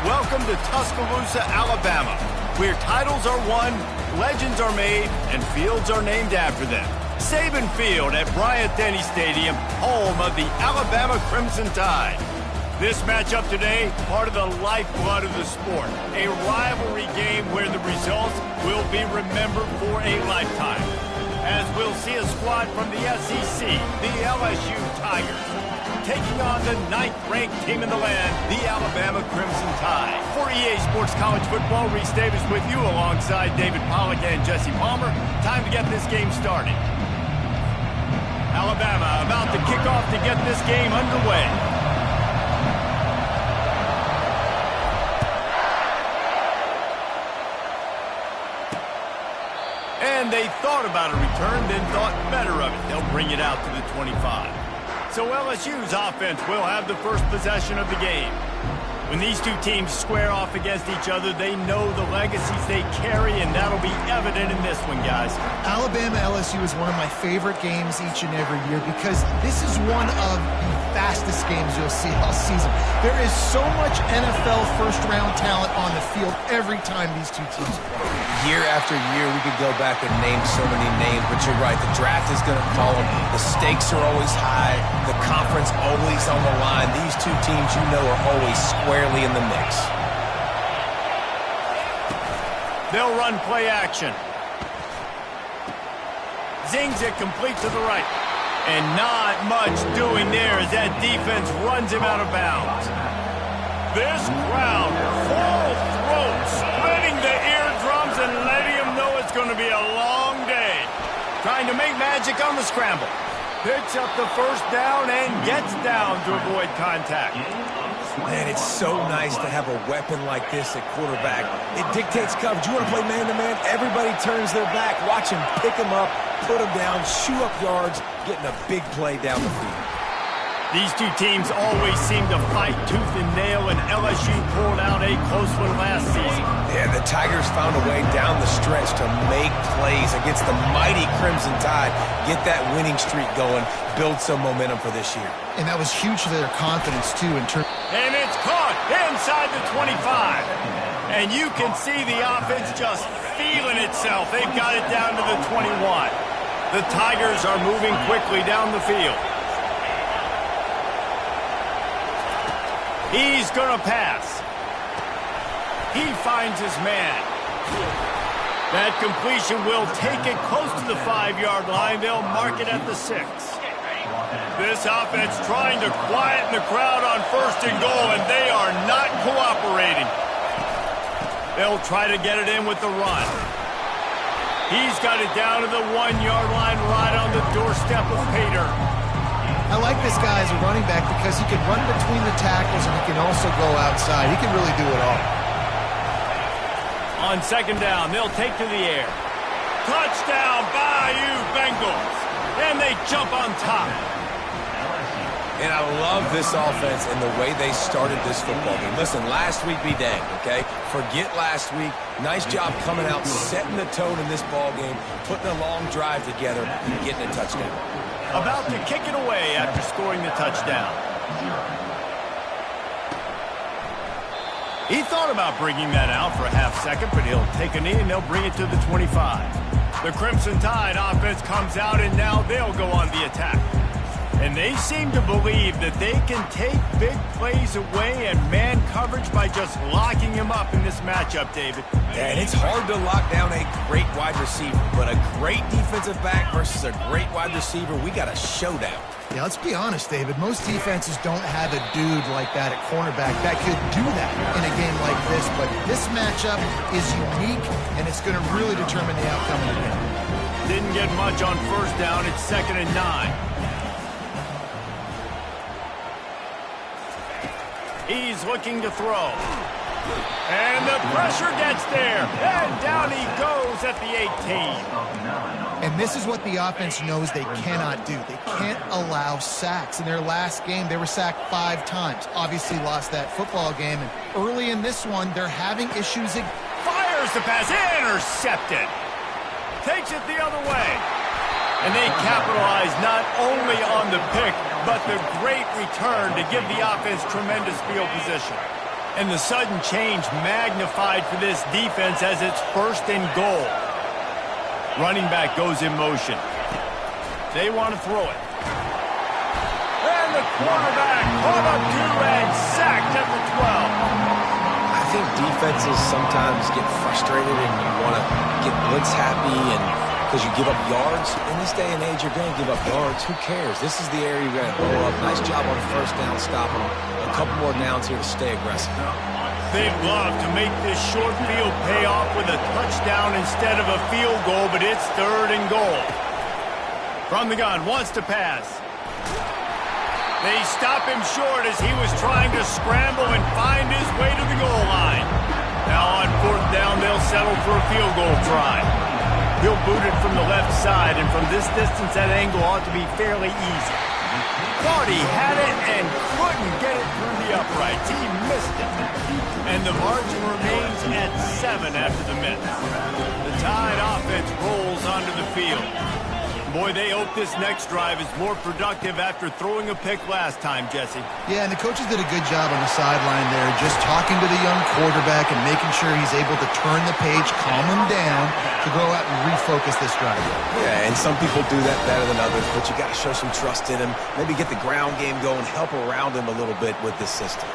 Welcome to Tuscaloosa, Alabama, where titles are won, legends are made, and fields are named after them. Saban Field at Bryant-Denny Stadium, home of the Alabama Crimson Tide. This matchup today, part of the lifeblood of the sport. A rivalry game where the results will be remembered for a lifetime. As we'll see a squad from the SEC, the LSU Tigers, taking on the 9th-ranked team in the land, the Alabama Crimson Tide. For EA Sports College Football, Reese Davis with you alongside David Pollack and Jesse Palmer. Time to get this game started. Alabama about to kick off to get this game underway. And they thought about a return, then thought better of it. They'll bring it out to the 25. So LSU's offense will have the first possession of the game. When these two teams square off against each other, they know the legacies they carry, and that'll be evident in this one, guys. Alabama-LSU is one of my favorite games each and every year because this is one of the fastest games you'll see all season. There is so much NFL first-round talent on the field every time these two teams play. Year after year, we could go back and name so many names, but you're right, the draft is going to call them. The stakes are always high. The conference always on the line. These two teams, you know, are always squarely in the mix. They'll run play action. Zings it complete to the right. And not much doing there as that defense runs him out of bounds. This crowd, full throat, splitting the eardrums and letting them know it's going to be a long day. Trying to make magic on the scramble. Picks up the first down and gets down to avoid contact. Man, it's so nice to have a weapon like this at quarterback. It dictates coverage. You want to play man-to-man? Everybody turns their back. Watch him pick him up, put him down, shoot up yards, getting a big play down the field. These two teams always seem to fight tooth and nail, and LSU pulled out a close one last season. Yeah, the Tigers found a way down the stretch to make plays against the mighty Crimson Tide, get that winning streak going, build some momentum for this year. And that was huge to their confidence, too, in terms. And it's caught inside the 25. And you can see the offense just feeling itself. They've got it down to the 21. The Tigers are moving quickly down the field. He's going to pass. He finds his man. That completion will take it close to the 5-yard line. They'll mark it at the 6. This offense trying to quieten the crowd on 1st and goal, and they are not cooperating. They'll try to get it in with the run. He's got it down to the 1-yard line right on the doorstep of Pater. I like this guy as a running back because he can run between the tackles and he can also go outside. He can really do it all. On 2nd down, they'll take to the air. Touchdown, Bayou Bengals. And they jump on top. And I love this offense and the way they started this football game. Listen, last week be danged, okay? Forget last week. Nice job coming out, setting the tone in this ball game, putting a long drive together, and getting a touchdown. About to kick it away after scoring the touchdown. He thought about bringing that out for a half second, but he'll take a knee and they'll bring it to the 25. The Crimson Tide offense comes out, and now they'll go on the attack. And they seem to believe that they can take big plays away and man coverage by just locking him up in this matchup, David. Yeah, and it's hard to lock down a great wide receiver, but a great defensive back versus a great wide receiver, we got a showdown. Yeah, let's be honest, David. Most defenses don't have a dude like that at cornerback that could do that in a game like this, but this matchup is unique, and it's going to really determine the outcome of the game. Didn't get much on 1st down. It's 2nd and 9. He's looking to throw. And the pressure gets there. And down he goes at the 18. And this is what the offense knows they cannot do. They can't allow sacks. In their last game, they were sacked 5 times. Obviously lost that football game. And early in this one, they're having issues. Fires the pass. Intercepted. Takes it the other way. And they capitalize not only on the pick, but the great return to give the offense tremendous field position. And the sudden change magnified for this defense as it's 1st and goal. Running back goes in motion. They want to throw it. And the quarterback caught up to and sacked at the 12. I think defenses sometimes get frustrated and you want to get blitz happy and because you give up yards. In this day and age, you're going to give up yards. Who cares? This is the area you're going to blow up. Nice job on 1st down, stopping them. A couple more downs here to stay aggressive. They'd love to make this short field pay off with a touchdown instead of a field goal, but it's 3rd and goal. From the gun, wants to pass. They stop him short as he was trying to scramble and find his way to the goal line. Now on 4th down, they'll settle for a field goal try. He'll boot it from the left side, and from this distance, that angle ought to be fairly easy. Thought he had it and couldn't get it through the uprights. He missed it. And the margin remains at 7 after the miss. The Tide offense rolls onto the field. Boy, they hope this next drive is more productive after throwing a pick last time, Jesse. Yeah, and the coaches did a good job on the sideline there, just talking to the young quarterback and making sure he's able to turn the page, calm him down to go out and refocus this drive. Yeah, and some people do that better than others, but you got to show some trust in him. Maybe get the ground game going, help around him a little bit with this system.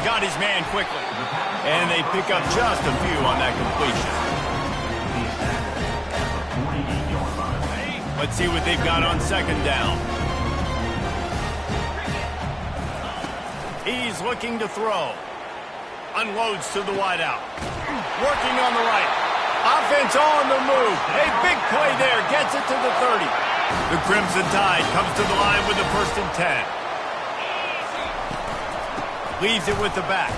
Got his man quickly. And they pick up just a few on that completion. Let's see what they've got on 2nd down. He's looking to throw. Unloads to the wideout. Working on the right. Offense on the move. A big play there. Gets it to the 30. The Crimson Tide comes to the line with the 1st and 10. Leaves it with the back.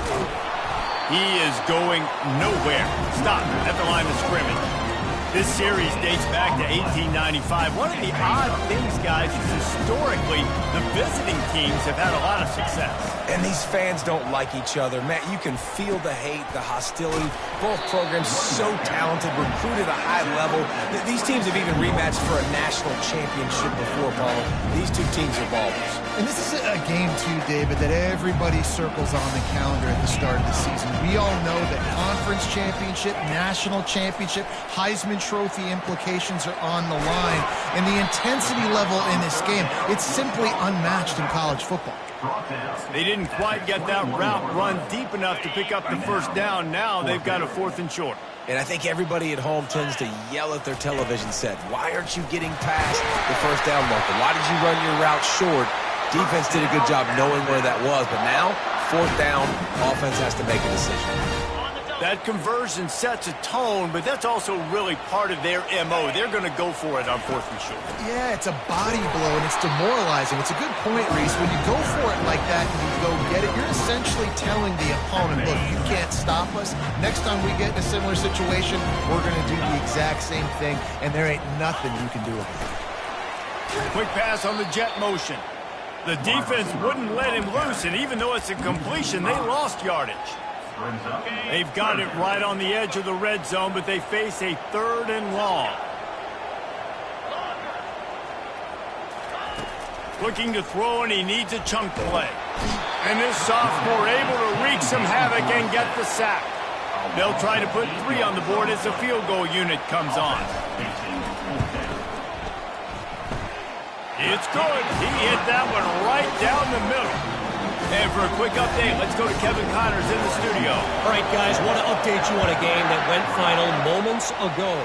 He is going nowhere. Stop at the line of scrimmage. This series dates back to 1895. One of the odd things, guys, is historically the visiting teams have had a lot of success. And these fans don't like each other. Matt, you can feel the hate, the hostility. Both programs so talented, recruited at a high level. These teams have even rematched for a national championship before, Paulo. These two teams are ballers. And this is a game, too, David, that everybody circles on the calendar at the start of the season. We all know that conference championship, national championship, Heisman Trophy implications are on the line. And the intensity level in this game, it's simply unmatched in college football. They didn't quite get that route run deep enough to pick up the 1st down. Now they've got a 4th and short. And I think everybody at home tends to yell at their television set, why aren't you getting past the 1st down marker? Why did you run your route short? Defense did a good job knowing where that was, but now, 4th down, offense has to make a decision. That conversion sets a tone, but that's also really part of their MO. They're going to go for it on 4th and short. Yeah, it's a body blow, and it's demoralizing. It's a good point, Reese. When you go for it like that and you go get it, you're essentially telling the opponent, look, you can't stop us. Next time we get in a similar situation, we're going to do the exact same thing, and there ain't nothing you can do about it. Quick pass on the jet motion. The defense wouldn't let him loose, and even though it's a completion, they lost yardage. They've got it right on the edge of the red zone, but they face a 3rd and long. Looking to throw, and he needs a chunk play. And this sophomore able to wreak some havoc and get the sack. They'll try to put 3 on the board as the field goal unit comes on. It's good. He hit that one right down the middle. And for a quick update, let's go to Kevin Connors in the studio. All right, guys, want to update you on a game that went final moments ago.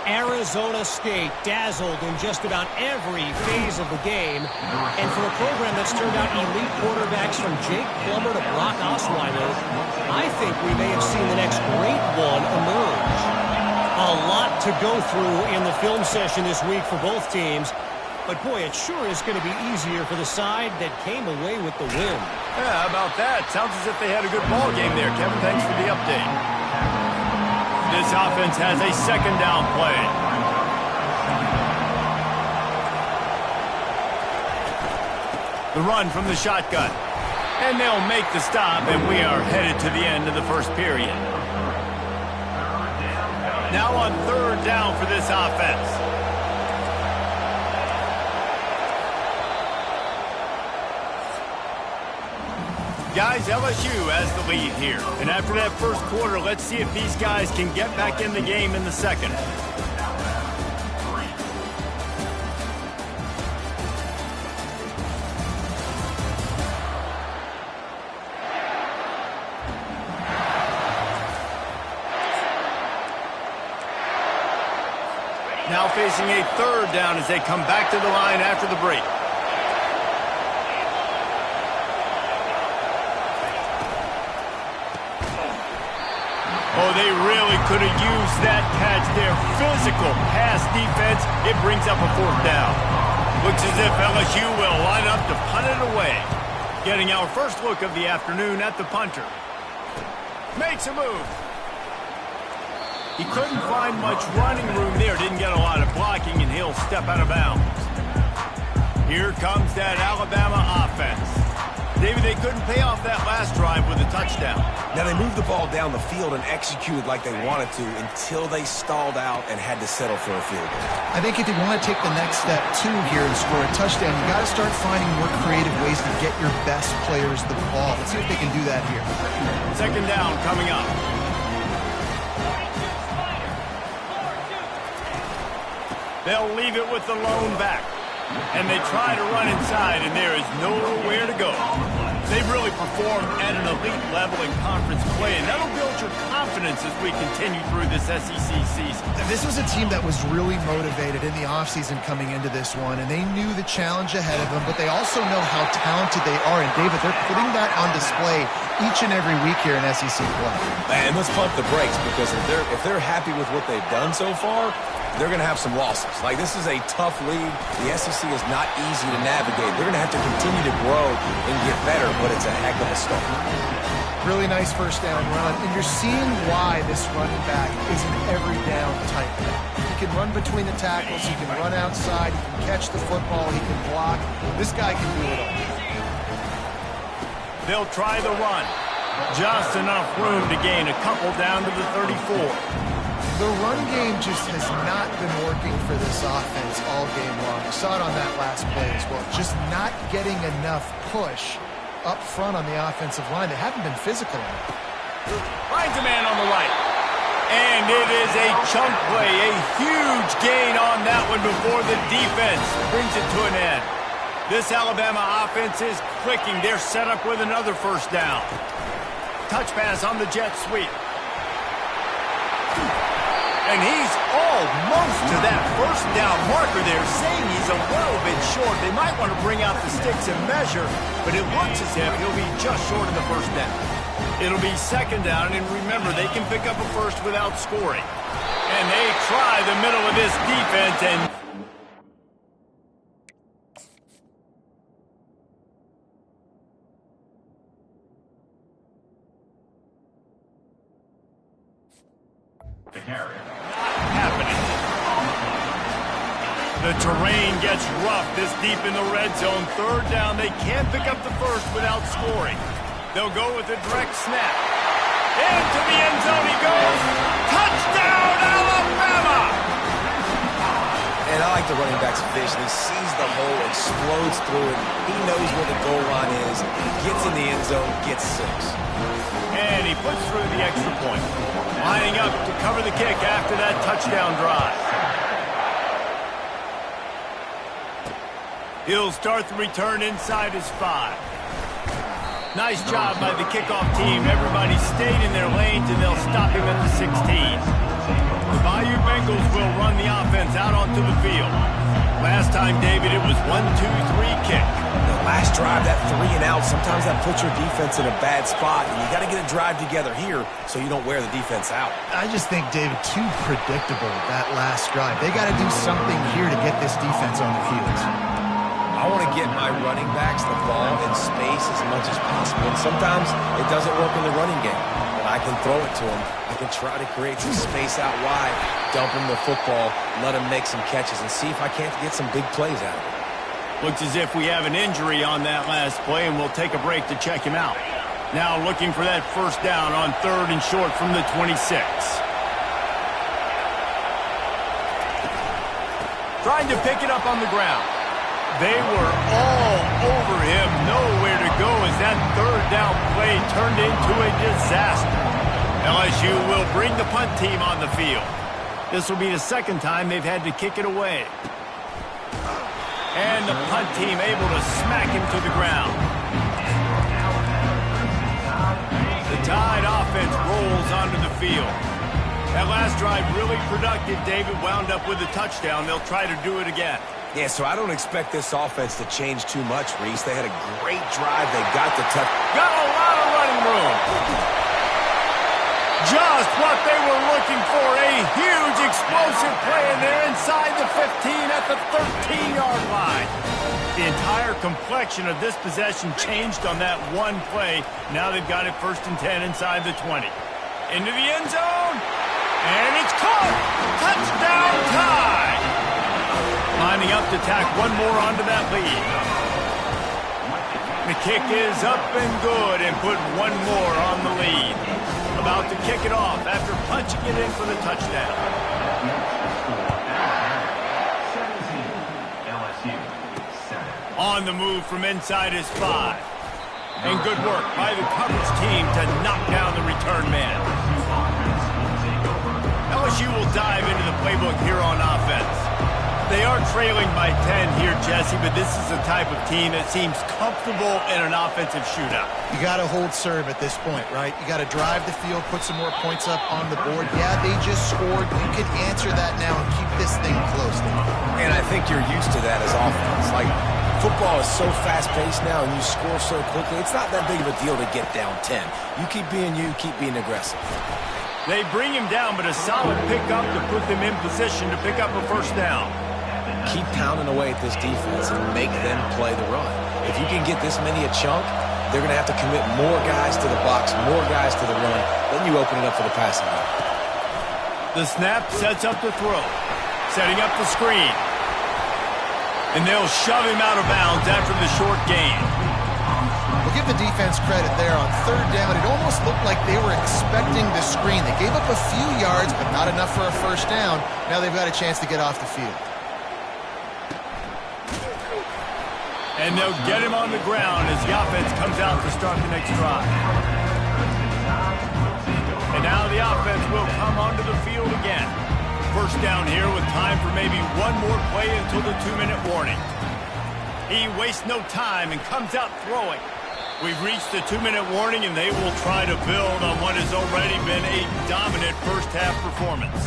Arizona State dazzled in just about every phase of the game. And for a program that's turned out elite quarterbacks from Jake Plummer to Brock Osweiler, I think we may have seen the next great one emerge. A lot to go through in the film session this week for both teams. But, boy, it sure is going to be easier for the side that came away with the win. Yeah, how about that? Sounds as if they had a good ball game there. Kevin, thanks for the update. This offense has a 2nd down play. The run from the shotgun. And they'll make the stop, and we are headed to the end of the 1st period. Now on 3rd down for this offense. Guys, LSU has the lead here. And after that first quarter, let's see if these guys can get back in the game in the second. Now facing a third down as they come back to the line after the break. Oh, they really could have used that catch there. Physical pass defense. It brings up a fourth down. Looks as if LSU will line up to punt it away. Getting our first look of the afternoon at the punter. Makes a move. He couldn't find much running room there. Didn't get a lot of blocking, and he'll step out of bounds. Here comes that Alabama offense. David, they couldn't pay off that last drive with a touchdown. Now, they moved the ball down the field and executed like they wanted to until they stalled out and had to settle for a field goal. I think if you want to take the next step, too, here and score a touchdown, you got to start finding more creative ways to get your best players the ball. Let's see if they can do that here. Second down coming up. They'll leave it with the lone back. And they try to run inside, and there is nowhere to go. They've really performed at an elite level in conference play, and that'll build your confidence as we continue through this SEC season. This was a team that was really motivated in the offseason coming into this one, and they knew the challenge ahead of them, but they also know how talented they are. And, David, they're putting that on display each and every week here in SEC play. And let's pump the brakes, because if they're happy with what they've done so far, they're going to have some losses. Like, this is a tough league. The SEC is not easy to navigate. They're going to have to continue to grow and get better, but it's a heck of a start. Really nice first down run, and you're seeing why this running back is an every down type. He can run between the tackles, he can run outside, he can catch the football, he can block. This guy can do it all. They'll try the run. Just enough room to gain a couple down to the 34. The run game just has not been working for this offense all game long. We saw it on that last play as well. Just not getting enough push up front on the offensive line. They haven't been physical enough. Finds a man on the right. And it is a chunk play, a huge gain on that one before the defense brings it to an end. This Alabama offense is clicking. They're set up with another first down. Touch pass on the jet sweep. And he's almost to that first down marker there, saying he's a little bit short. They might want to bring out the sticks and measure, but it looks as if he'll be just short of the first down. It'll be second down, and remember, they can pick up a first without scoring. And they try the middle of this defense, and the terrain gets rough this deep in the red zone. Third down, they can't pick up the first without scoring. They'll go with a direct snap. Into the end zone he goes. Touchdown, Alabama! And I like the running back's vision. He sees the hole, explodes through it. He knows where the goal line is. He gets in the end zone, gets 6. And he puts through the extra point. Lining up to cover the kick after that touchdown drive. He'll start the return inside his 5. Nice job by the kickoff team. Everybody stayed in their lanes, and they'll stop him at the 16. The Bayou Bengals will run the offense out onto the field. Last time, David, it was 1-2-3 kick. The last drive, that 3 and out, sometimes that puts your defense in a bad spot, and you got to get a drive together here so you don't wear the defense out. I just think, David, too predictable, that last drive. They got to do something here to get this defense on the field. I want to get my running backs the ball in space as much as possible. And sometimes it doesn't work in the running game, but I can throw it to them. I can try to create some space out wide, dump him the football, let him make some catches, and see if I can't get some big plays out of it. Looks as if we have an injury on that last play, and we'll take a break to check him out. Now looking for that first down on 3rd and short from the 26. Trying to pick it up on the ground. They were all over him. Nowhere to go as that that third down play turned into a disaster. LSU will bring the punt team on the field. This will be the second time they've had to kick it away. And the punt team able to smack him to the ground. The Tide offense rolls onto the field. That last drive really productive. David wound up with a touchdown. They'll try to do it again. Yeah, so I don't expect this offense to change too much, Reese. They had a great drive. They got the touch. Got a lot of running room. Just what they were looking for. A huge explosive play in there inside the 15 at the 13-yard line. The entire complexion of this possession changed on that one play. Now they've got it 1st and 10 inside the 20. Into the end zone. And it's caught. Touchdown Tide. Lining up to tack one more onto that lead. The kick is up and good and put one more on the lead. About to kick it off after punching it in for the touchdown. On the move from inside his 5. And good work by the coverage team to knock down the return man. LSU will dive into the playbook here on offense. They are trailing by 10 here, Jesse, but this is the type of team that seems comfortable in an offensive shootout. You got to hold serve at this point, right? You got to drive the field, put some more points up on the board. Yeah, they just scored. You can answer that now and keep this thing close. And I think you're used to that as offense. Like, football is so fast-paced now and you score so quickly, it's not that big of a deal to get down 10. You keep being you, keep being aggressive. They bring him down, but a solid pickup to put them in position to pick up a 1st down. Keep pounding away at this defense and make them play the run. If you can get this many a chunk, they're going to have to commit more guys to the box, more guys to the run. Then you open it up for the passing game. The snap sets up the throw. Setting up the screen. And they'll shove him out of bounds after the short gain. We'll give the defense credit there on 3rd down. It almost looked like they were expecting the screen. They gave up a few yards, but not enough for a 1st down. Now they've got a chance to get off the field. And they'll get him on the ground as the offense comes out to start the next drive. And now the offense will come onto the field again. 1st down here with time for maybe one more play until the 2-minute warning. He wastes no time and comes out throwing. We've reached the 2-minute warning, and they will try to build on what has already been a dominant first-half performance.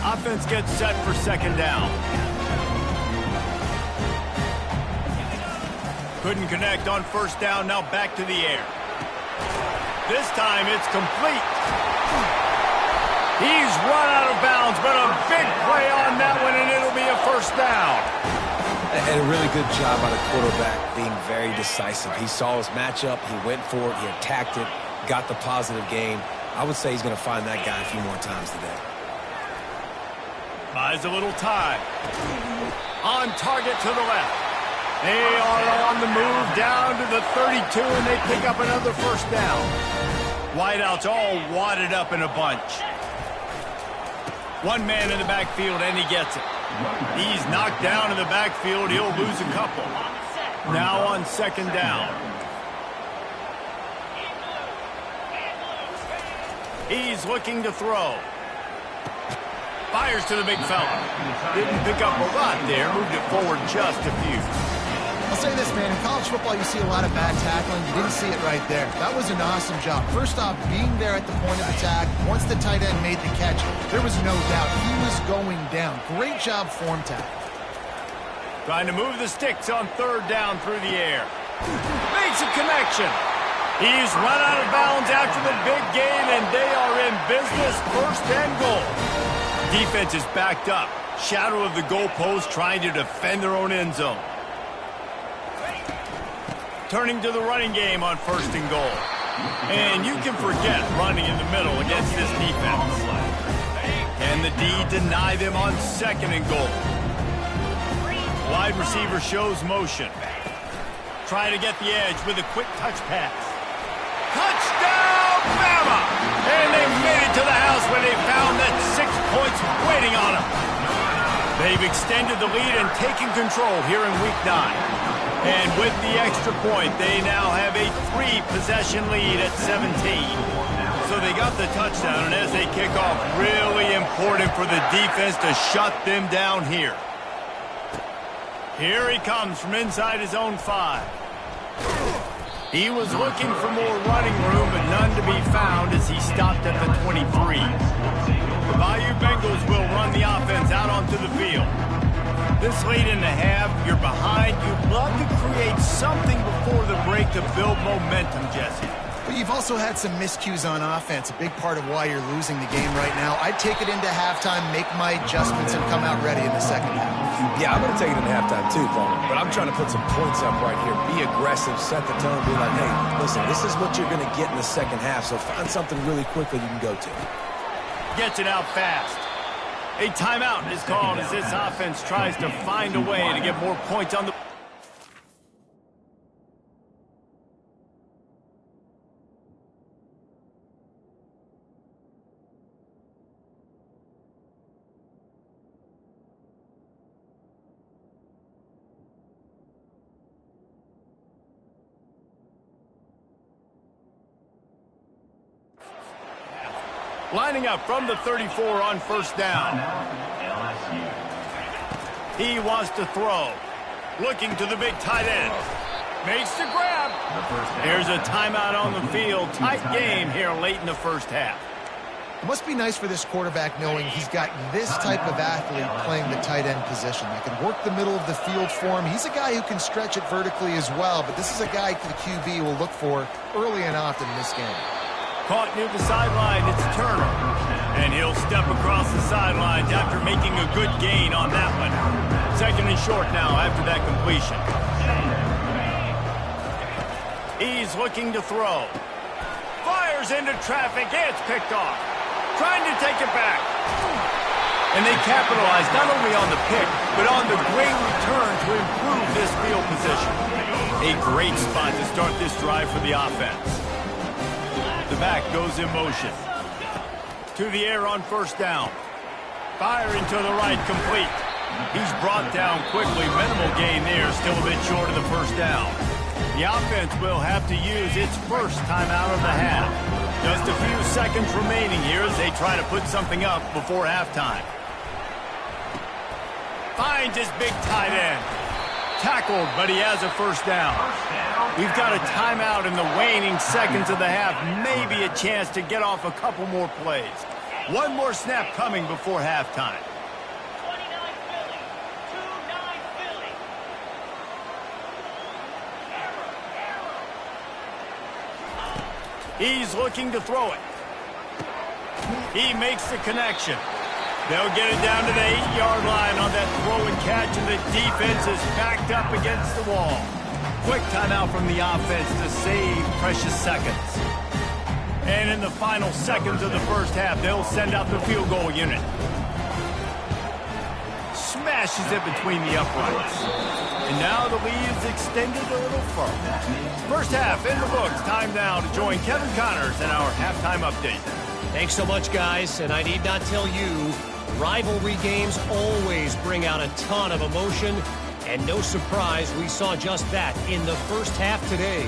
Offense gets set for 2nd down. Couldn't connect on 1st down, now back to the air. This time it's complete. He's run out of bounds, but a big play on that one, and it'll be a 1st down. And a really good job by the quarterback being very decisive. He saw his matchup, he went for it, he attacked it, got the positive gain. I would say he's going to find that guy a few more times today. Buys a little time. On target to the left. They are on the move down to the 32, and they pick up another 1st down. Wideouts all wadded up in a bunch. One man in the backfield, and he gets it. He's knocked down in the backfield. He'll lose a couple. Now on 2nd down. He's looking to throw. Fires to the big fella. Didn't pick up a lot there. Moved it forward just a few. I'll say this, man. In college football, you see a lot of bad tackling. You didn't see it right there. That was an awesome job. First off, being there at the point of attack. Once the tight end made the catch, there was no doubt he was going down. Great job form tackle. Trying to move the sticks on 3rd down through the air. Makes a connection. He's run out of bounds after the big gain, and they are in business. 1st and goal. Defense is backed up. Shadow of the goalpost, trying to defend their own end zone. Turning to the running game on 1st and goal. And you can forget running in the middle against this defense. Can the D deny them on 2nd and goal? Wide receiver shows motion. Trying to get the edge with a quick touch pass. Touchdown, Bama! And they made it to the house when they found that 6 points waiting on them. They've extended the lead and taken control here in Week 9. And with the extra point, they now have a 3-possession lead at 17. So they got the touchdown, and as they kick off, really important for the defense to shut them down here. Here he comes from inside his own 5. He was looking for more running room, but none to be found as he stopped at the 23. The Bayou Bengals will run the offense out onto the field. This late in the half, you're behind. You'd love to create something before the break to build momentum, Jesse. But you've also had some miscues on offense, a big part of why you're losing the game right now. I'd take it into halftime, make my adjustments, and come out ready in the second half. Yeah, I'm going to take it into halftime too, Paul. But I'm trying to put some points up right here. Be aggressive, set the tone, be like, hey, listen, this is what you're going to get in the second half, so find something really quickly you can go to. Gets it out fast. A timeout is called as this offense tries to find a way to get more points on the... Lining up from the 34 on first down. He wants to throw. Looking to the big tight end. Makes the grab. Here's a timeout on the field. Tight game here late in the first half. It must be nice for this quarterback knowing he's got this type of athlete playing the tight end position. That can work the middle of the field for him. He's a guy who can stretch it vertically as well, but this is a guy the QB will look for early and often in this game. Caught near the sideline, it's Turner. And he'll step across the sidelines after making a good gain on that one. Second and short now after that completion. He's looking to throw. Fires into traffic, it's picked off. Trying to take it back. And they capitalize not only on the pick, but on the great return to improve this field position. A great spot to start this drive for the offense. The back goes in motion. To the air on first down. Firing to the right, complete. He's brought down quickly. Minimal gain there, still a bit short of the first down. The offense will have to use its first timeout of the half. Just a few seconds remaining here as they try to put something up before halftime. Finds his big tight end. Tackled, but he has a first down. We've got a timeout in the waning seconds of the half. Maybe a chance to get off a couple more plays. One more snap coming before halftime. 29 Philly. 2-9 Philly. He's looking to throw it. He makes the connection. They'll get it down to the 8-yard line on that throw and catch, and the defense is backed up against the wall. Quick timeout from the offense to save precious seconds. And in the final seconds of the first half, they'll send out the field goal unit. Smashes it between the uprights. And now the lead's extended a little further. First half in the books. Time now to join Kevin Connors in our halftime update. Thanks so much, guys. And I need not tell you, rivalry games always bring out a ton of emotion. And no surprise, we saw just that in the first half today.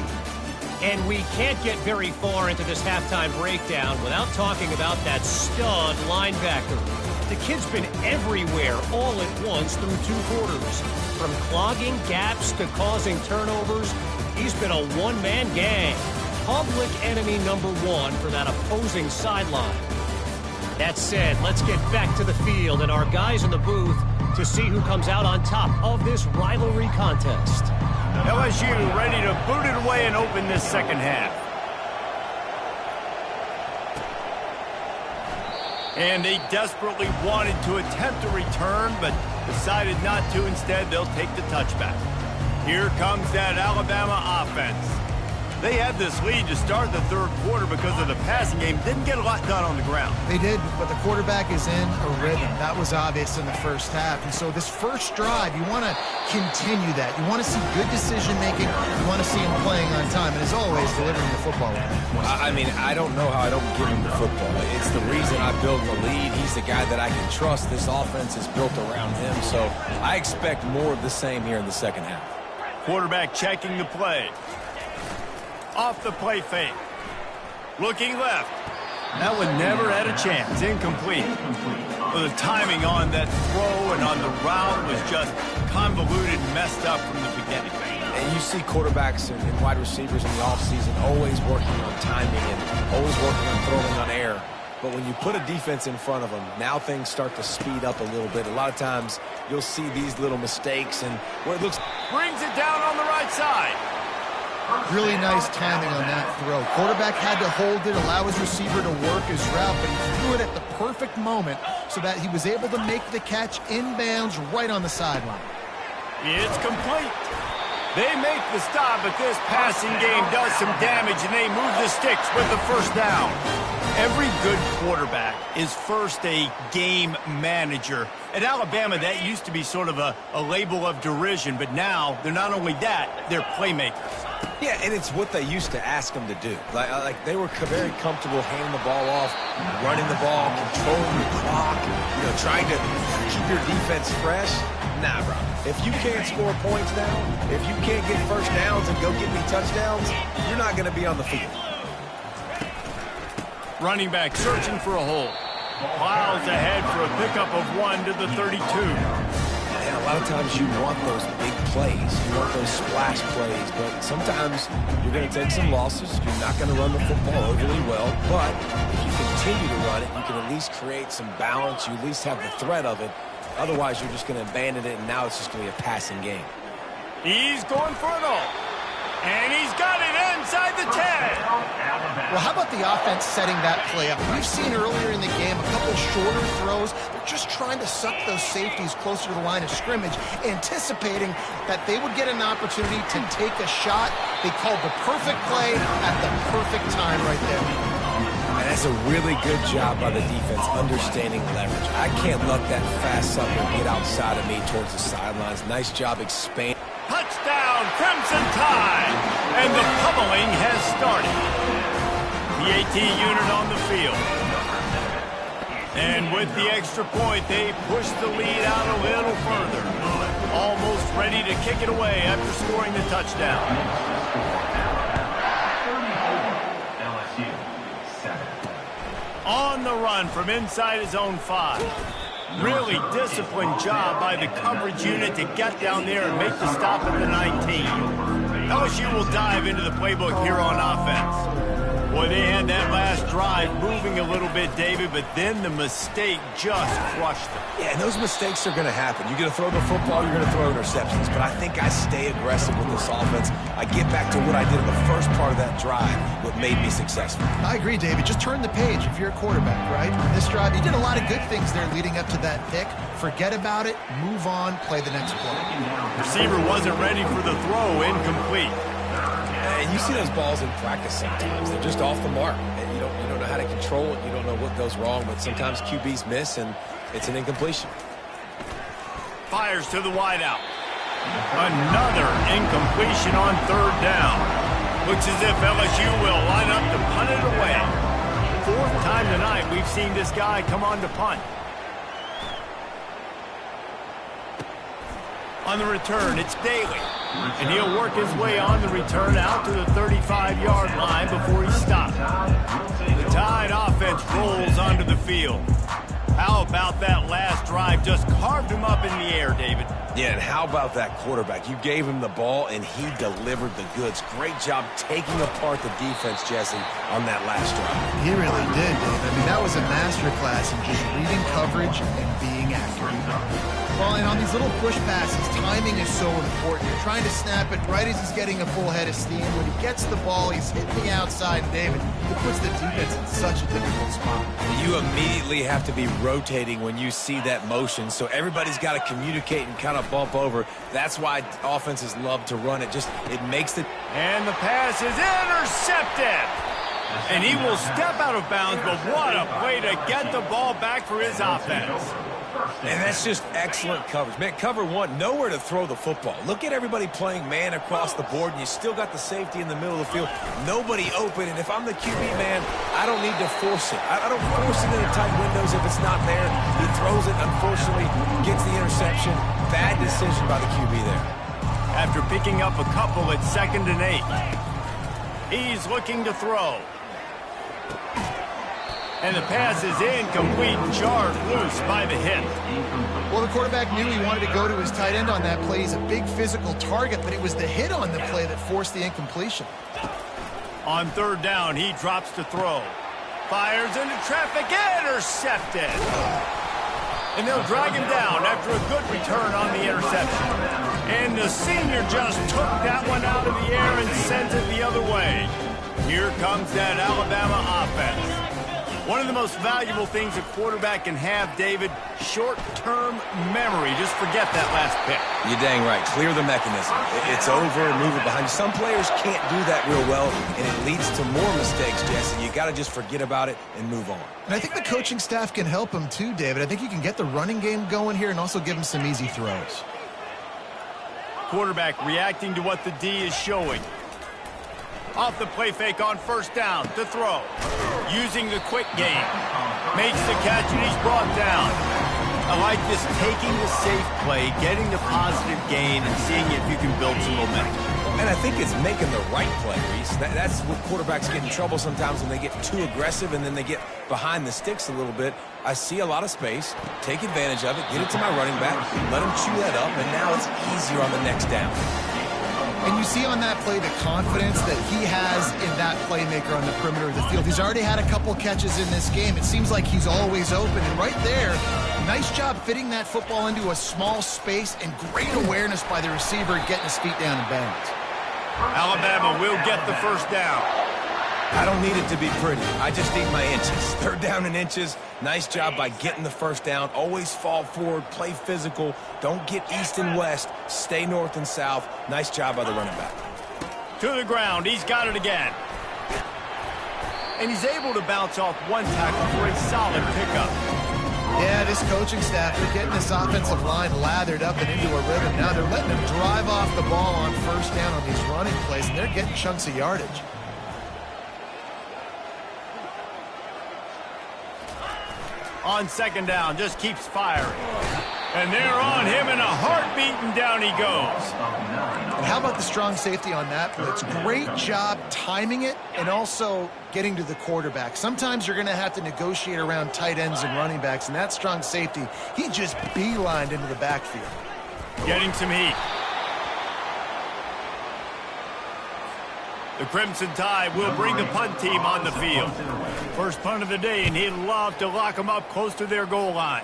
And we can't get very far into this halftime breakdown without talking about that stud linebacker. The kid's been everywhere all at once through 2 quarters. From clogging gaps to causing turnovers, he's been a one-man gang. Public enemy number 1 for that opposing sideline. That said, let's get back to the field and our guys in the booth to see who comes out on top of this rivalry contest. LSU ready to boot it away and open this second half. And they desperately wanted to attempt a return, but decided not to. Instead, they'll take the touchback. Here comes that Alabama offense. They had this lead to start the third quarter because of the passing game. Didn't get a lot done on the ground. They did, but the quarterback is in a rhythm. That was obvious in the first half. And so this first drive, you want to continue that. You want to see good decision-making. You want to see him playing on time. And as always, delivering the football. I mean, I don't know how I don't give him the football. It's the reason I built the lead. He's the guy that I can trust. This offense is built around him. So I expect more of the same here in the second half. Quarterback checking the play. Off the play fake. Looking left. That one never had a chance. Incomplete. Well, the timing on that throw and on the route was just convoluted and messed up from the beginning. And you see quarterbacks and wide receivers in the offseason always working on timing and always working on throwing on air. But when you put a defense in front of them, now things start to speed up a little bit. A lot of times you'll see these little mistakes and where it looks... Brings it down on the right side. Really nice timing on that throw. Quarterback had to hold it, allow his receiver to work his route, but he threw it at the perfect moment so that he was able to make the catch inbounds right on the sideline. It's complete. They make the stop, but this passing game does some damage, and they move the sticks with the first down. Every good quarterback is first a game manager. At Alabama, that used to be sort of a label of derision, but now they're not only that, they're playmakers. Yeah, and it's what they used to ask them to do. Like they were very comfortable handing the ball off, running the ball, controlling the clock, trying to keep your defense fresh. Nah, bro. If you can't score points now, if you can't get first downs and go get me touchdowns, you're not going to be on the field. Running back searching for a hole. Miles ahead for a pickup of 1 to the 32. And a lot of times you want those big plays. You want those splash plays. But sometimes you're going to take some losses. You're not going to run the football overly well. But if you continue to run it, you can at least create some balance. You at least have the threat of it. Otherwise, you're just going to abandon it, and now it's just going to be a passing game. He's going for it all. And he's got it inside the 10. Well, how about the offense setting that play up? We've seen earlier in the game a couple shorter throws. They're just trying to suck those safeties closer to the line of scrimmage, anticipating that they would get an opportunity to take a shot. They called the perfect play at the perfect time right there. And that's a really good job by the defense understanding leverage. I can't let that fast sucker get outside of me towards the sidelines. Nice job expanding. Touchdown, Crimson Tide! And the pummeling has started. The AT unit on the field. And with the extra point, they push the lead out a little further. Almost ready to kick it away after scoring the touchdown. On the run from inside his own 5. Really disciplined job by the coverage unit to get down there and make the stop at the 19. LSU will dive into the playbook here on offense. Boy, they had that last drive moving a little bit, David, but then the mistake just crushed them. Yeah, and those mistakes are going to happen. You're going to throw the football, you're going to throw interceptions, but I think I stay aggressive with this offense. I get back to what I did in the first part of that drive, what made me successful. I agree, David. Just turn the page if you're a quarterback, right? This drive, you did a lot of good things there leading up to that pick. Forget about it, move on, play the next play. Receiver wasn't ready for the throw, incomplete. And you see those balls in practice sometimes. They're just off the mark. And you don't know how to control it. You don't know what goes wrong, but sometimes QBs miss, and it's an incompletion. Fires to the wideout. Another incompletion on third down. Looks as if LSU will line up to punt it away. Fourth time tonight we've seen this guy come on to punt. On the return, it's Daly. And he'll work his way on the return out to the 35-yard line before he stopped. The Tide offense rolls onto the field. How about that last drive? Just carved him up in the air, David. Yeah, and how about that quarterback? You gave him the ball, and he delivered the goods. Great job taking apart the defense, Jesse, on that last drive. He really did, Dave. I mean, that was a masterclass in just reading coverage and being accurate. Well, and on these little push passes, timing is so important. You're trying to snap it right as he's getting a full head of steam. When he gets the ball, he's hitting the outside, and David, it puts the defense in such a difficult spot. You immediately have to be rotating when you see that motion, so everybody's got to communicate and kind of bump over. That's why offenses love to run it. It makes the... And the pass is intercepted. And he will step out of bounds, but what a play to get the ball back for his offense. And that's just excellent coverage. Man, cover one, nowhere to throw the football. Look at everybody playing man across the board, and you still got the safety in the middle of the field. Nobody open, and if I'm the QB, man, I don't need to force it. I don't force it into tight windows if it's not there. He throws it, unfortunately, gets the interception. Bad decision by the QB there. after picking up a couple at 2nd and 8. He's looking to throw. And the pass is incomplete, jarred loose by the hit. Well, the quarterback knew he wanted to go to his tight end on that play. He's a big physical target, but it was the hit on the play that forced the incompletion. On 3rd down, he drops to throw. Fires into traffic, intercepted. And they'll drag him down after a good return on the interception. And the senior just took that one out of the air and sent it the other way. Here comes that Alabama offense. One of the most valuable things a quarterback can have, David, short-term memory. Just forget that last pick. You're dang right. Clear the mechanism. It's over, move it behind you. Some players can't do that real well, and it leads to more mistakes, Jesse. You got to just forget about it and move on. And I think the coaching staff can help him too, David. I think you can get the running game going here and also give him some easy throws. Quarterback reacting to what the D is showing. Off the play fake on 1st down to throw. Using the quick game. Makes the catch and he's brought down. I like this, taking the safe play, getting the positive gain, and seeing if you can build some momentum. And I think it's making the right play, Reese. That's what quarterbacks get in trouble sometimes when they get too aggressive and then they get behind the sticks a little bit. I see a lot of space, take advantage of it, get it to my running back, let him chew that up, and now it's easier on the next down. And you see on that play the confidence that he has in that playmaker on the perimeter of the field. He's already had a couple catches in this game. It seems like he's always open. And right there, nice job fitting that football into a small space and great awareness by the receiver getting his feet down in bounds. Alabama will get the 1st down. I don't need it to be pretty. I just need my inches. 3rd down and inches. Nice job by getting the 1st down. Always fall forward, play physical. Don't get east and west. Stay north and south. Nice job by the running back. To the ground. He's got it again. And he's able to bounce off one tackle for a solid pickup. Yeah, this coaching staff, they're getting this offensive line lathered up and into a rhythm. Now they're letting them drive off the ball on 1st down on these running plays, and they're getting chunks of yardage. On 2nd down, just keeps firing. And they're on him in a heartbeat, and down he goes. And how about the strong safety on that blitz? Great job timing it and also getting to the quarterback. Sometimes you're going to have to negotiate around tight ends and running backs, and that strong safety, he just beelined into the backfield. Getting some heat. The Crimson Tide will bring the punt team on the field. First punt of the day, and he'd love to lock them up close to their goal line.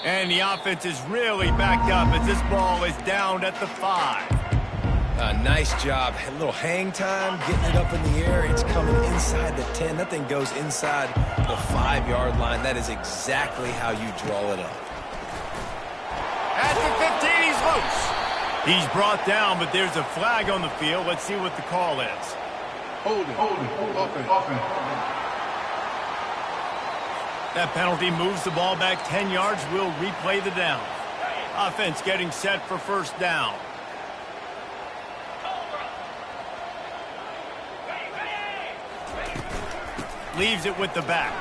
And the offense is really backed up as this ball is down at the 5. Nice job. A little hang time, getting it up in the air. It's coming inside the 10. That thing goes inside the 5-yard line. That is exactly how you draw it up. At the 15, he's loose. He's brought down, but there's a flag on the field. Let's see what the call is. Hold it. That penalty moves the ball back 10 yards. We'll replay the down. Offense getting set for 1st down. Leaves it with the back.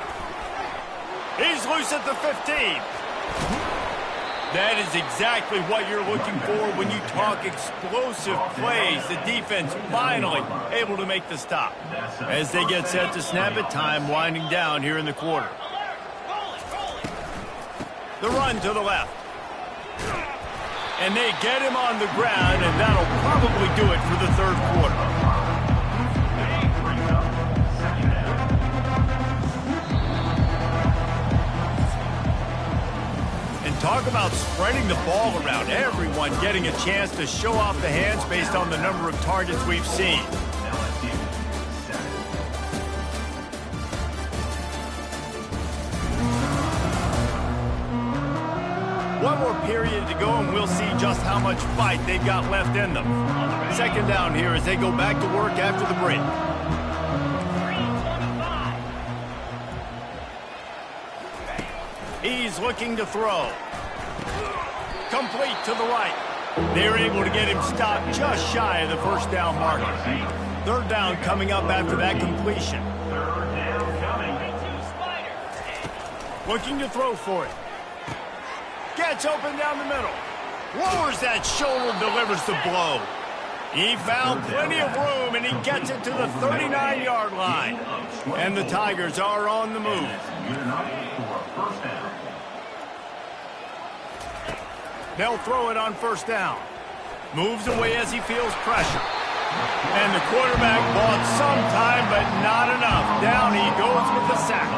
He's loose at the 15. That is exactly what you're looking for when you talk explosive plays. The defense finally able to make the stop. As they get set to snap it, time winding down here in the quarter. The run to the left. And they get him on the ground, and that'll probably do it for the 3rd quarter. Talk about spreading the ball around. Everyone getting a chance to show off the hands based on the number of targets we've seen. One more period to go, and we'll see just how much fight they've got left in them. 2nd down here as they go back to work after the break. He's looking to throw. Complete to the right. They're able to get him stopped just shy of the 1st down marker. 3rd down coming up after that completion. Looking to throw for it. Gets open down the middle. Lowers that shoulder, delivers the blow. He found plenty of room, and he gets it to the 39-yard line. And the Tigers are on the move. They'll throw it on first down. Moves away as he feels pressure. And the quarterback bought some time, but not enough. Down he goes with the sack.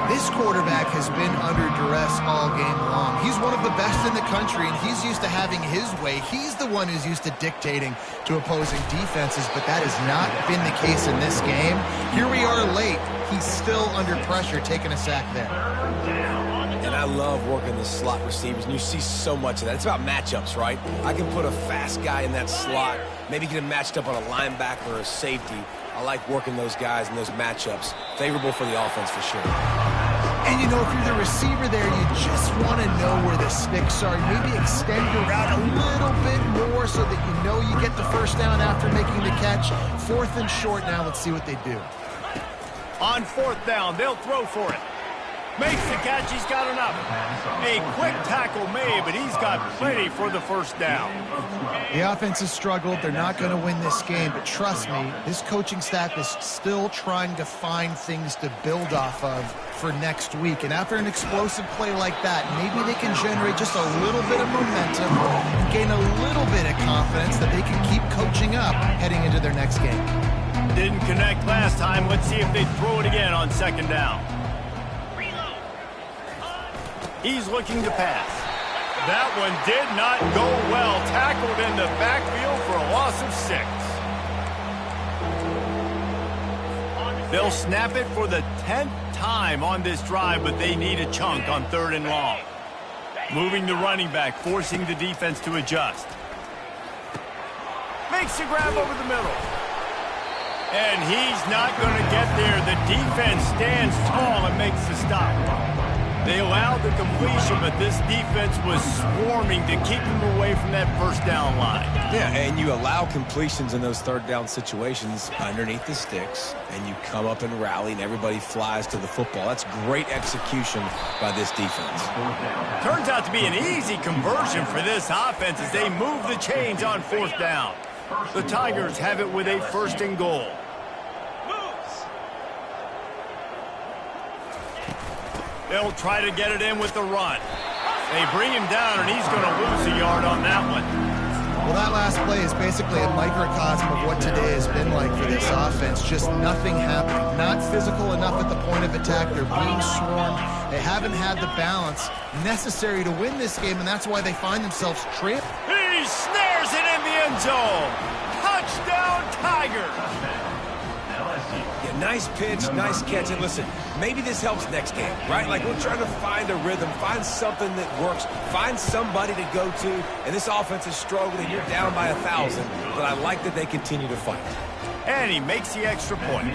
This quarterback has been under duress all game long. He's one of the best in the country, and he's used to having his way. He's the one who's used to dictating to opposing defenses, but that has not been the case in this game. Here we are late. He's still under pressure, taking a sack there. And I love working the slot receivers, and you see so much of that. It's about matchups, right? I can put a fast guy in that slot, maybe get him matched up on a linebacker or a safety. I like working those guys in those matchups. Favorable for the offense for sure. And, you know, if you're the receiver there, you just want to know where the sticks are. Maybe extend your route a little bit more so that you know you get the first down after making the catch. 4th and short now. Let's see what they do. On 4th down, they'll throw for it. Makes the catch, he's got enough. A quick tackle made, but he's got plenty for the first down. The offense has struggled. They're not going to win this game, but trust me, this coaching staff is still trying to find things to build off of for next week. And after an explosive play like that, maybe they can generate just a little bit of momentum and gain a little bit of confidence that they can keep coaching up heading into their next game. Didn't connect last time. Let's see if they throw it again on 2nd down. He's looking to pass. That one did not go well. Tackled in the backfield for a loss of 6. They'll snap it for the 10th time on this drive, but they need a chunk on 3rd and long. Moving the running back, forcing the defense to adjust. Makes a grab over the middle. And he's not going to get there. The defense stands tall and makes the stop. They allowed the completion, but this defense was swarming to keep them away from that first down line. Yeah, and you allow completions in those 3rd down situations underneath the sticks, and you come up and rally, and everybody flies to the football. That's great execution by this defense. Turns out to be an easy conversion for this offense as they move the chains on 4th down. The Tigers have it with a 1st and goal. They'll try to get it in with the run. They bring him down, and he's going to lose a yard on that one. Well, that last play is basically a microcosm of what today has been like for this offense. Just nothing happening. Not physical enough at the point of attack. They're being swarmed. They haven't had the balance necessary to win this game, and that's why they find themselves tripped. He snares it in the end zone. Touchdown, Tigers. Yeah, nice pitch, nice catch. And listen, maybe this helps next game, right? Like, we're trying to find a rhythm, find something that works, find somebody to go to. And this offense is struggling. You're down by 1,000, but I like that they continue to fight. And he makes the extra point.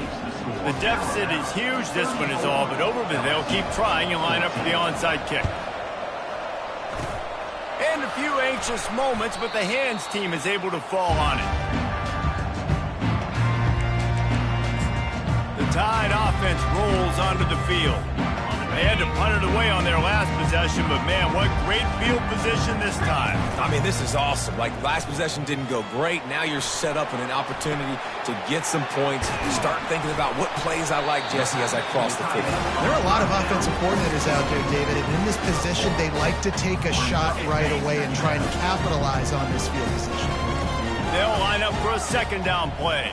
The deficit is huge. This one is all but over, but they'll keep trying and line up for the onside kick. And a few anxious moments, but the hands team is able to fall on it. The Tide offense rolls onto the field. They had to punt it away on their last possession, but man, what great field position this time. I mean, this is awesome. Like, last possession didn't go great. Now you're set up in an opportunity to get some points, start thinking about what plays I like, Jesse, as I cross the field. There are a lot of offensive coordinators out there, David, and in this position, they like to take a shot right away and try and capitalize on this field position. They'll line up for a 2nd down play.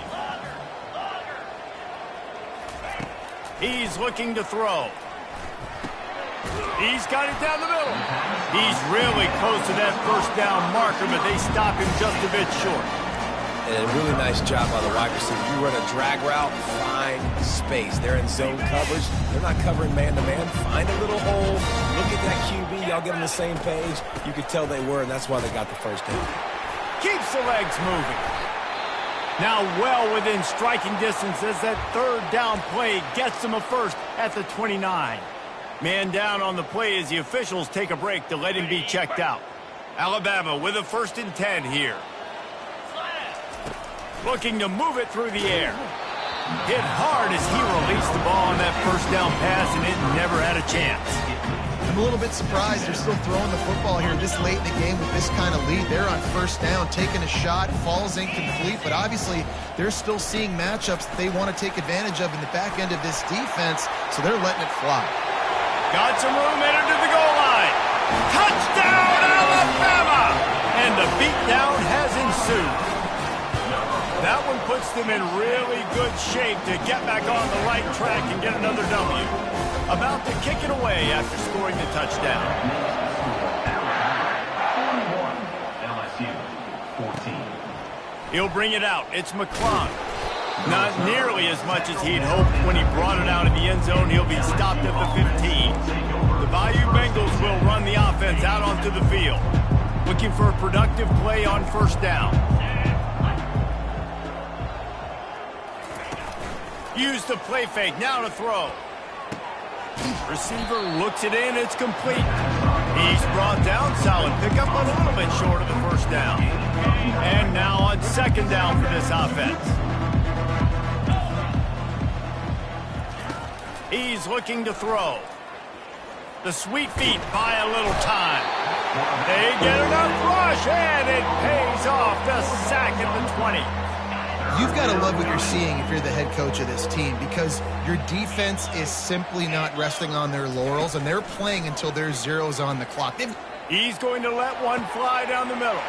He's looking to throw. He's got it down the middle. He's really close to that first down marker, but they stop him just a bit short. And a really nice job by the wide receiver. You run a drag route, find space. They're in zone coverage. They're not covering man-to-man. Find a little hole. Look at that QB. Y'all get on the same page. You could tell they were, and that's why they got the first down. Keeps the legs moving. Now well within striking distance as that 3rd down play gets them a first at the 29. Man down on the play as the officials take a break to let him be checked out. Alabama with a 1st and 10 here. Looking to move it through the air. Hit hard as he released the ball on that first down pass, and it never had a chance. I'm a little bit surprised they're still throwing the football here this late in the game with this kind of lead. They're on first down, taking a shot, falls incomplete, but obviously they're still seeing matchups that they want to take advantage of in the back end of this defense, so they're letting it fly. Got some room headed to the goal line. Touchdown, Alabama! And the beatdown has ensued. That one puts them in really good shape to get back on the right track and get another W. About to kick it away after scoring the touchdown. LSU 14. He'll bring it out. It's McClung. Not nearly as much as he'd hoped when he brought it out of the end zone. He'll be stopped at the 15. The Bayou Bengals will run the offense out onto the field. Looking for a productive play on first down. Use the play fake. Now to throw. Receiver looks it in. It's complete. He's brought down. Solid pickup, but a little bit short of the first down. And now on second down for this offense. He's looking to throw. The sweet feet buy a little time. They get enough rush, and it pays off. The sack at the 20. You've got to love what you're seeing if you're the head coach of this team, because your defense is simply not resting on their laurels, and they're playing until there's zeros on the clock. He's going to let one fly down the middle.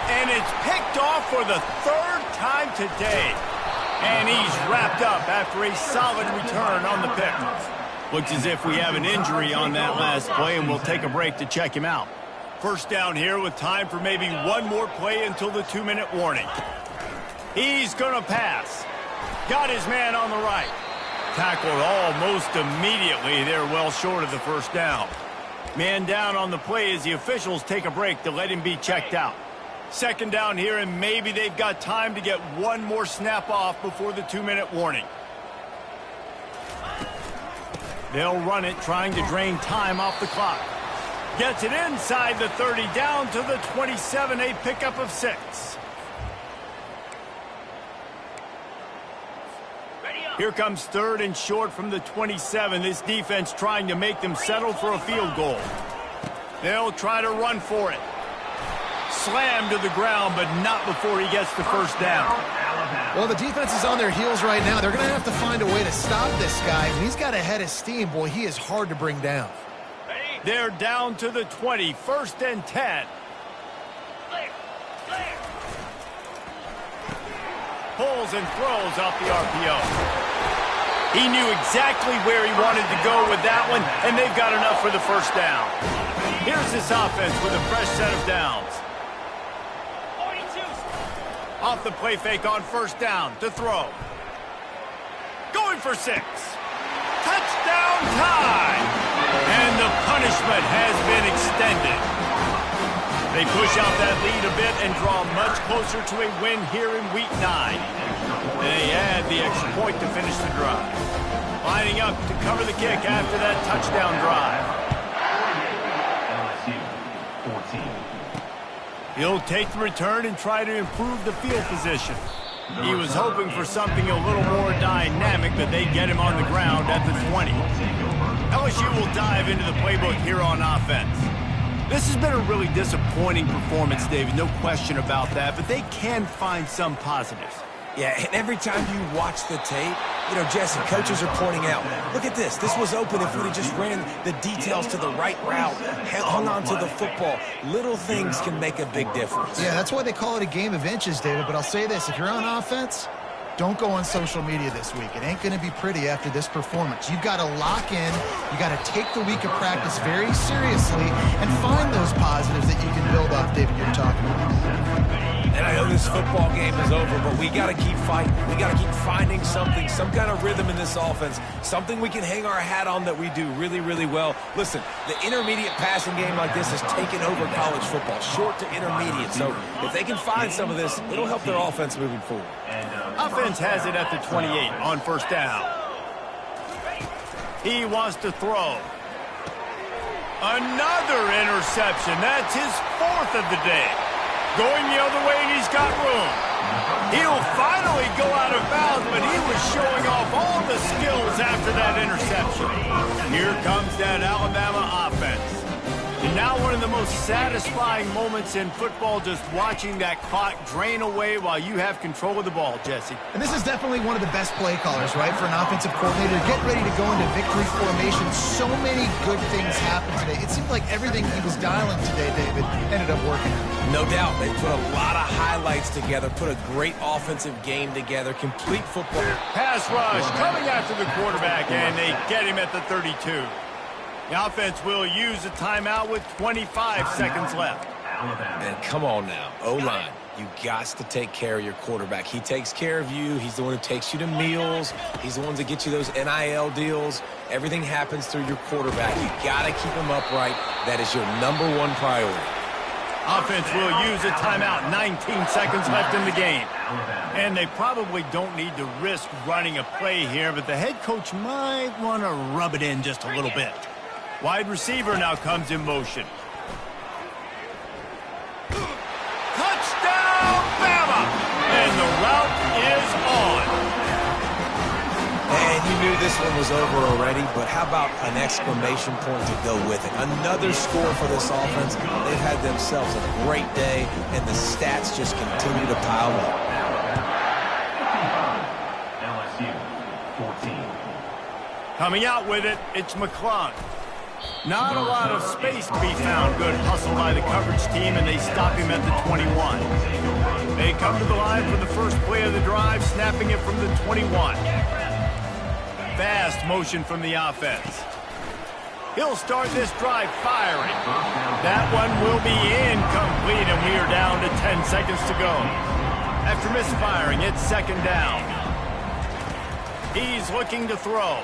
And it's picked off for the third time today. And he's wrapped up after a solid return on the pick. Looks as if we have an injury on that last play, and we'll take a break to check him out. First down here with time for maybe one more play until the 2-minute warning. He's going to pass. Got his man on the right. Tackled almost immediately. They're well short of the first down. Man down on the play as the officials take a break to let him be checked out. Second down here, and maybe they've got time to get one more snap off before the 2-minute warning. They'll run it, trying to drain time off the clock. Gets it inside the 30, down to the 27, a pickup of 6. Here comes third and short from the 27. This defense trying to make them settle for a field goal. They'll try to run for it. Slammed to the ground, but not before he gets the first down. Well, the defense is on their heels right now. They're going to have to find a way to stop this guy. When he's got a head of steam, boy, he is hard to bring down. They're down to the 20, first and 10. Pulls and throws off the RPO. He knew exactly where he wanted to go with that one, and they've got enough for the first down. Here's this offense with a fresh set of downs. 42. Off the play fake on first down to throw. Going for 6. Touchdown time! And the punishment has been extended. They push out that lead a bit and draw much closer to a win here in Week 9. They add the extra point to finish the drive. Lining up to cover the kick after that touchdown drive. LSU 14. He'll take the return and try to improve the field position. He was hoping for something a little more dynamic, but they get him on the ground at the 20. LSU will dive into the playbook here on offense. This has been a really disappointing performance, David, no question about that, but they can find some positives. Yeah, and every time you watch the tape, you know, Jesse, coaches are pointing out, look at this. This was open if we just ran the details to the right route, hung on to the football. Little things can make a big difference. Yeah, that's why they call it a game of inches, David. But I'll say this, if you're on offense, don't go on social media this week. It ain't going to be pretty after this performance. You've got to lock in. You got to take the week of practice very seriously and find those positives that you can build off, David, you're talking about. And I know this football game is over, but we got to keep fighting. We got to keep finding something, some kind of rhythm in this offense, something we can hang our hat on that we do really, really well. Listen, the intermediate passing game like this has taken over college football, short to intermediate. So if they can find some of this, it'll help their offense moving forward. Offense has it at the 28 on first down. He wants to throw. Another interception. That's his 4th of the day. Going the other way, and he's got room. He'll finally go out of bounds, but he was showing off all the skills after that interception. Here comes that Alabama offense. And now one of the most satisfying moments in football, just watching that clock drain away while you have control of the ball, Jesse. And this is definitely one of the best play callers, right, for an offensive coordinator to get ready to go into victory formation. So many good things happened today. It seemed like everything he was dialing today, David, ended up working out. No doubt. They put a lot of highlights together, put a great offensive game together, complete football. Pass rush coming after the quarterback, and they get him at the 32. The offense will use a timeout with 25 seconds left. And come on now, O-line, you got to take care of your quarterback. He takes care of you. He's the one who takes you to meals. He's the one that gets you those NIL deals. Everything happens through your quarterback. You got to keep him upright. That is your #1 priority. Offense will use a timeout. 19 seconds left in the game. And they probably don't need to risk running a play here, but the head coach might want to rub it in just a little bit. Wide receiver now comes in motion. Touchdown, Bama! And the route is on. And you knew this one was over already, but how about an exclamation point to go with it? Another score for this offense. They've had themselves a great day, and the stats just continue to pile up. LSU 14. Coming out with it, it's McClung. Not a lot of space to be found. Good hustle by the coverage team, and they stop him at the 21. They come to the line for the first play of the drive, snapping it from the 21. Fast motion from the offense. He'll start this drive firing. That one will be incomplete, and we are down to 10 seconds to go. After misfiring, it's second down. He's looking to throw.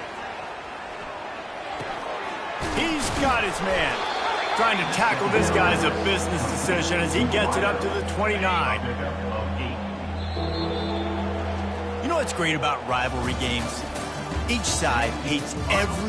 He's got his man. Trying to tackle this guy is a business decision as he gets it up to the 29. You know what's great about rivalry games? Each side hates every